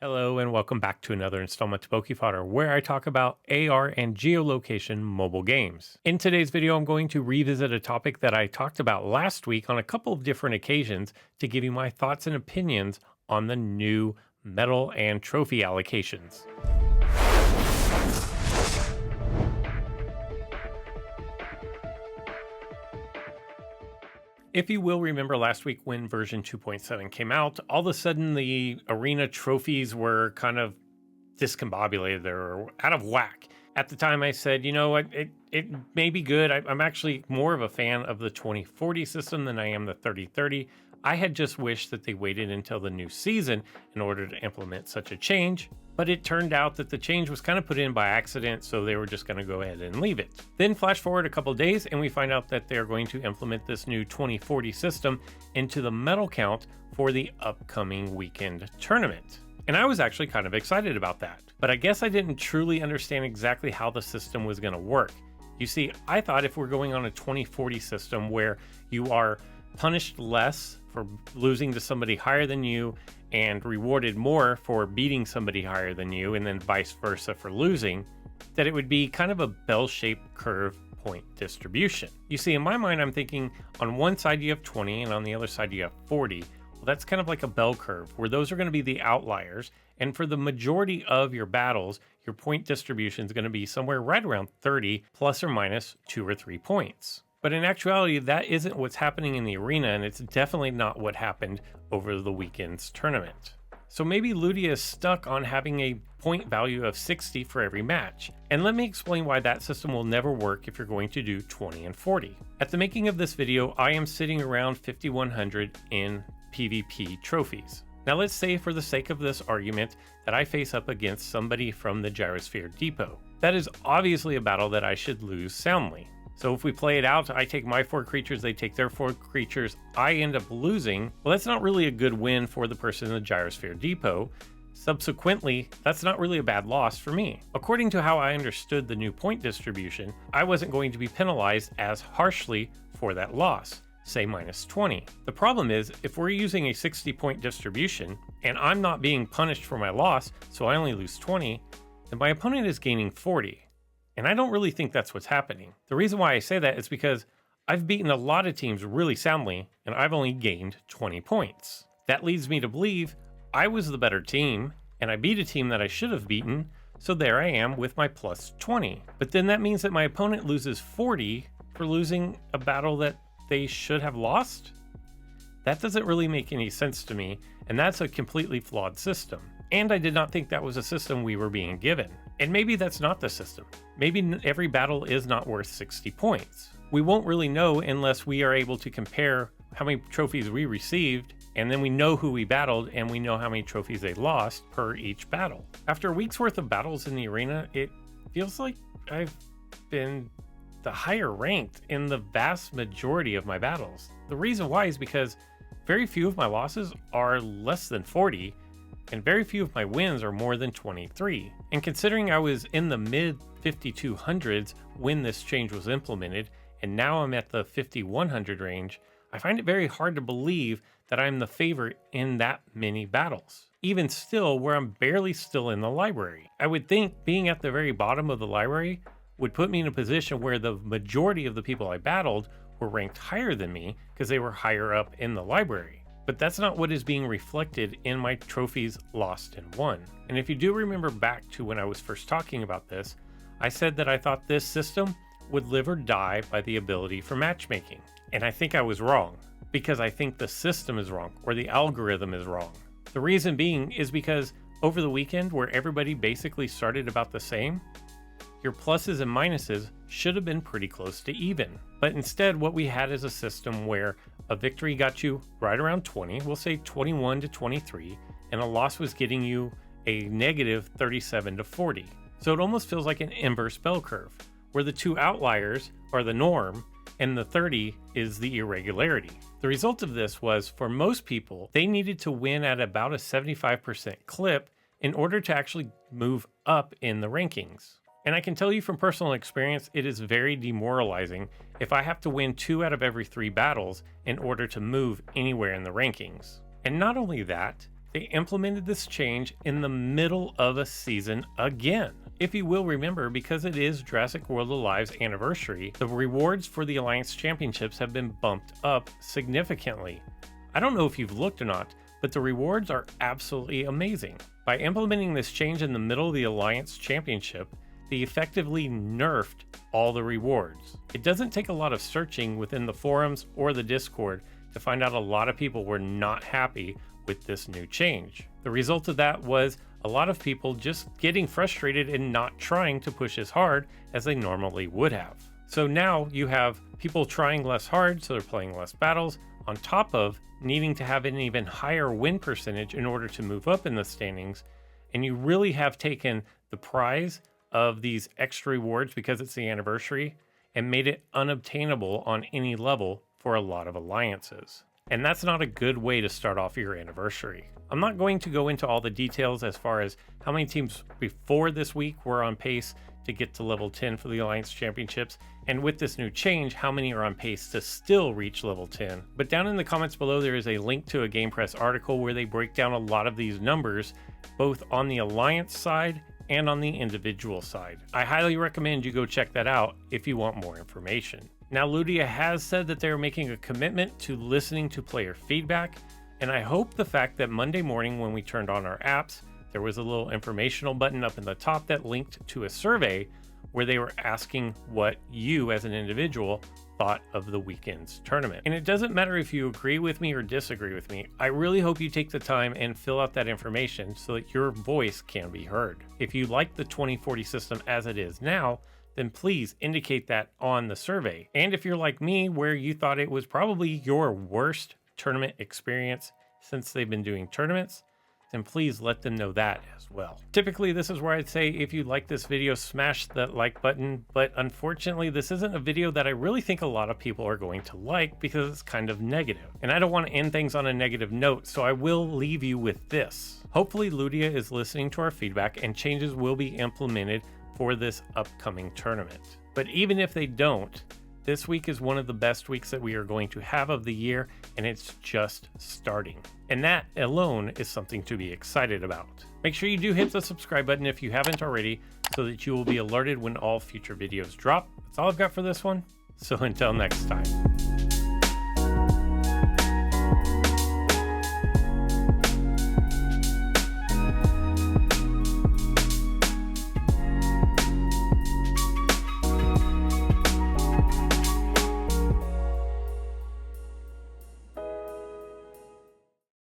Hello and welcome back to another installment of Pokefodder, where I talk about AR and geolocation mobile games. In today's video, I'm going to revisit a topic that I talked about last week on a couple of different occasions to give you my thoughts and opinions on the new medal and trophy allocations. If you will remember last week when version 2.7 came out, all of a sudden the arena trophies were kind of discombobulated or out of whack. At the time I said, you know what, it may be good. I'm actually more of a fan of the 2040 system than I am the 3030. I had just wished that they waited until the new season in order to implement such a change, but it turned out that the change was kind of put in by accident, so they were just going to go ahead and leave it. Then flash forward a couple of days and we find out that they're going to implement this new 2040 system into the medal count for the upcoming weekend tournament. And I was actually kind of excited about that, but I guess I didn't truly understand exactly how the system was going to work. You see, I thought if we're going on a 2040 system where you are punished less for losing to somebody higher than you and rewarded more for beating somebody higher than you, and then vice versa for losing, that it would be kind of a bell-shaped curve point distribution. You see, in my mind, I'm thinking on one side you have 20 and on the other side you have 40. Well, that's kind of like a bell curve where those are going to be the outliers. And for the majority of your battles, your point distribution is going to be somewhere right around 30 plus or minus 2 or 3 points. But in actuality, that isn't what's happening in the arena, and it's definitely not what happened over the weekend's tournament. So maybe Ludia is stuck on having a point value of 60 for every match. And let me explain why that system will never work if you're going to do 20 and 40. At the making of this video, I am sitting around 5,100 in PvP trophies. Now let's say, for the sake of this argument, that I face up against somebody from the Gyrosphere Depot. That is obviously a battle that I should lose soundly. So if we play it out, I take my 4 creatures, they take their 4 creatures, I end up losing. Well, that's not really a good win for the person in the Gyrosphere Depot. Subsequently, that's not really a bad loss for me. According to how I understood the new point distribution, I wasn't going to be penalized as harshly for that loss, say minus 20. The problem is, if we're using a 60 point distribution and I'm not being punished for my loss, so I only lose 20, then my opponent is gaining 40. And I don't really think that's what's happening. The reason why I say that is because I've beaten a lot of teams really soundly, and I've only gained 20 points. That leads me to believe I was the better team, and I beat a team that I should have beaten, so there I am with my plus 20. But then that means that my opponent loses 40 for losing a battle that they should have lost? That doesn't really make any sense to me, and that's a completely flawed system. And I did not think that was a system we were being given. And maybe that's not the system. Maybe every battle is not worth 60 points. We won't really know unless we are able to compare how many trophies we received, and then we know who we battled, and we know how many trophies they lost per each battle. After a week's worth of battles in the arena, it feels like I've been the higher ranked in the vast majority of my battles. The reason why is because very few of my losses are less than 40, and very few of my wins are more than 23. And considering I was in the mid 5200s when this change was implemented, and now I'm at the 5100 range, I find it very hard to believe that I'm the favorite in that many battles. Even still, where I'm barely still in the library. I would think being at the very bottom of the library would put me in a position where the majority of the people I battled were ranked higher than me because they were higher up in the library. But that's not what is being reflected in my trophies lost and won. And if you do remember back to when I was first talking about this, I said that I thought this system would live or die by the ability for matchmaking. And I think I was wrong, because I think the system is wrong, or the algorithm is wrong. The reason being is because over the weekend, where everybody basically started about the same, your pluses and minuses should have been pretty close to even. But instead, what we had is a system where a victory got you right around 20, we'll say 21 to 23, and a loss was getting you a negative 37 to 40. So it almost feels like an inverse bell curve, where the two outliers are the norm and the 30 is the irregularity. The result of this was, for most people, they needed to win at about a 75% clip in order to actually move up in the rankings. And I can tell you from personal experience, it is very demoralizing if I have to win 2 out of every 3 battles in order to move anywhere in the rankings. And not only that, They implemented this change in the middle of a season again. If you will remember, because it is Jurassic World Alive's anniversary, the rewards for the Alliance Championships have been bumped up significantly. I don't know if you've looked or not, but the rewards are absolutely amazing. By implementing this change in the middle of the Alliance Championship, they effectively nerfed all the rewards. It doesn't take a lot of searching within the forums or the Discord to find out a lot of people were not happy with this new change. The result of that was a lot of people just getting frustrated and not trying to push as hard as they normally would have. So now you have people trying less hard, so they're playing less battles, on top of needing to have an even higher win percentage in order to move up in the standings. And you really have taken the prize of these extra rewards because it's the anniversary and made it unobtainable on any level for a lot of alliances. And that's not a good way to start off your anniversary. I'm not going to go into all the details as far as how many teams before this week were on pace to get to level 10 for the Alliance Championships, and with this new change, how many are on pace to still reach level 10. But down in the comments below, there is a link to a Game Press article where they break down a lot of these numbers, both on the Alliance side and on the individual side. I highly recommend you go check that out if you want more information. Now, Ludia has said that they're making a commitment to listening to player feedback, and I hope the fact that Monday morning when we turned on our apps, there was a little informational button up in the top that linked to a survey where they were asking what you as an individual thought of the weekend's tournament. And it doesn't matter if you agree with me or disagree with me. I really hope you take the time and fill out that information so that your voice can be heard. If you like the 2040 system as it is now, then please indicate that on the survey. And if you're like me, where you thought it was probably your worst tournament experience since they've been doing tournaments, then please let them know that as well. Typically, this is where I'd say if you like this video, smash that like button, but unfortunately, this isn't a video that I really think a lot of people are going to like because it's kind of negative. And I don't want to end things on a negative note, so I will leave you with this. Hopefully, Ludia is listening to our feedback and changes will be implemented for this upcoming tournament. But even if they don't, this week is one of the best weeks that we are going to have of the year, and it's just starting. And that alone is something to be excited about. Make sure you do hit the subscribe button if you haven't already, so that you will be alerted when all future videos drop. That's all I've got for this one. So until next time.